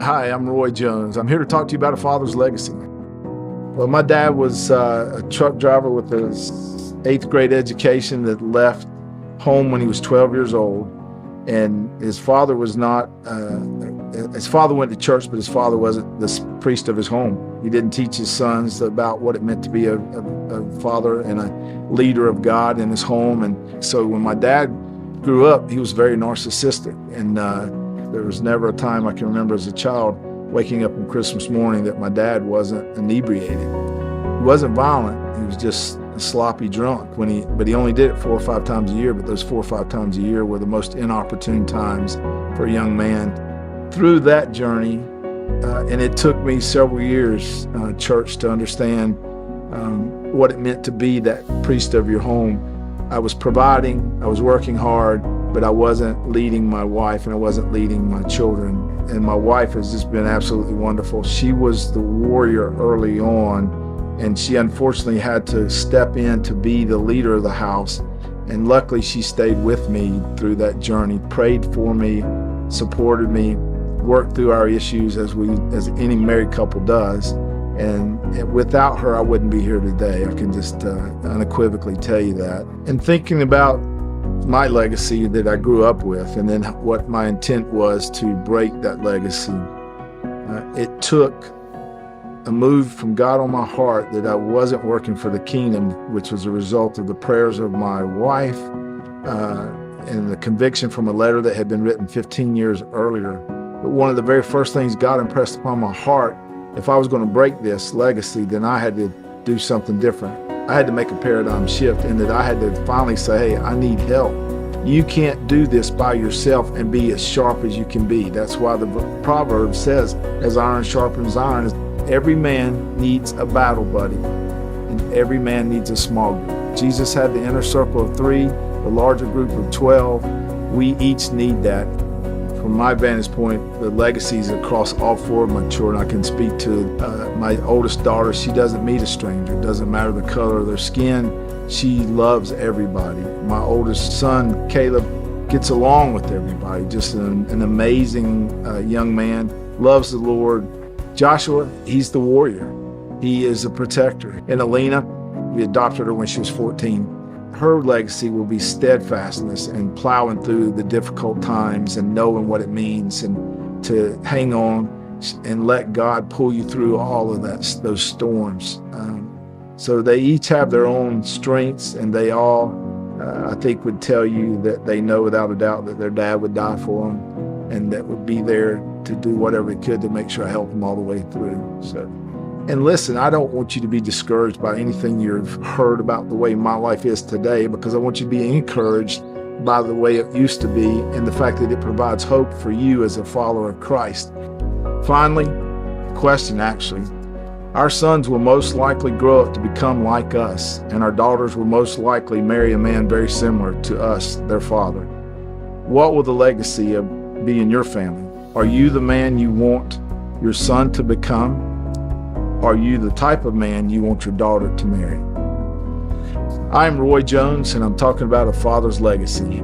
Hi, I'm Roy Jones. I'm here to talk to you about a father's legacy. Well, my dad was a truck driver with his 8th grade education that left home when he was 12 years old. And his father was not, his father went to church, but his father wasn't the priest of his home. He didn't teach his sons about what it meant to be a father and a leader of God in his home. And so when my dad grew up, he was very narcissistic. And there was never a time I can remember as a child waking up on Christmas morning that my dad wasn't inebriated. He wasn't violent. He was just a sloppy drunk but he only did it 4 or 5 times a year, but those 4 or 5 times a year were the most inopportune times for a young man. Through that journey, and it took me several years, church, to understand what it meant to be that priest of your home. I was providing, I was working hard, but I wasn't leading my wife and I wasn't leading my children. And my wife has just been absolutely wonderful. She was the warrior early on, and she unfortunately had to step in to be the leader of the house. And luckily she stayed with me through that journey, prayed for me, supported me, worked through our issues as any married couple does. And without her, I wouldn't be here today. I can just unequivocally tell you that. And thinking about my legacy that I grew up with, and then what my intent was to break that legacy, it took a move from God on my heart that I wasn't working for the kingdom, which was a result of the prayers of my wife and the conviction from a letter that had been written 15 years earlier. But one of the very first things God impressed upon my heart, if I was going to break this legacy, then I had to do something different. I had to make a paradigm shift in that I had to finally say, hey, I need help. You can't do this by yourself and be as sharp as you can be. That's why the proverb says, as iron sharpens iron, every man needs a battle buddy and every man needs a small group. Jesus had the inner circle of 3, the larger group of 12. We each need that. From my vantage point, the legacies across all 4 of my children. I can speak to my oldest daughter. She doesn't meet a stranger. It doesn't matter the color of their skin. She loves everybody. My oldest son, Caleb, gets along with everybody. Just an amazing young man, loves the Lord. Joshua, he's the warrior. He is a protector. And Alina, we adopted her when she was 14. Her legacy will be steadfastness and plowing through the difficult times and knowing what it means and to hang on and let God pull you through all of those storms. So they each have their own strengths, and they all, I think, would tell you that they know without a doubt that their dad would die for them and that would be there to do whatever he could to make sure I help them all the way through. And listen, I don't want you to be discouraged by anything you've heard about the way my life is today, because I want you to be encouraged by the way it used to be and the fact that it provides hope for you as a follower of Christ. Finally, question actually, our sons will most likely grow up to become like us, and our daughters will most likely marry a man very similar to us, their father. What will the legacy be in your family? Are you the man you want your son to become? Are you the type of man you want your daughter to marry? I'm Roy Jones, and I'm talking about a father's legacy.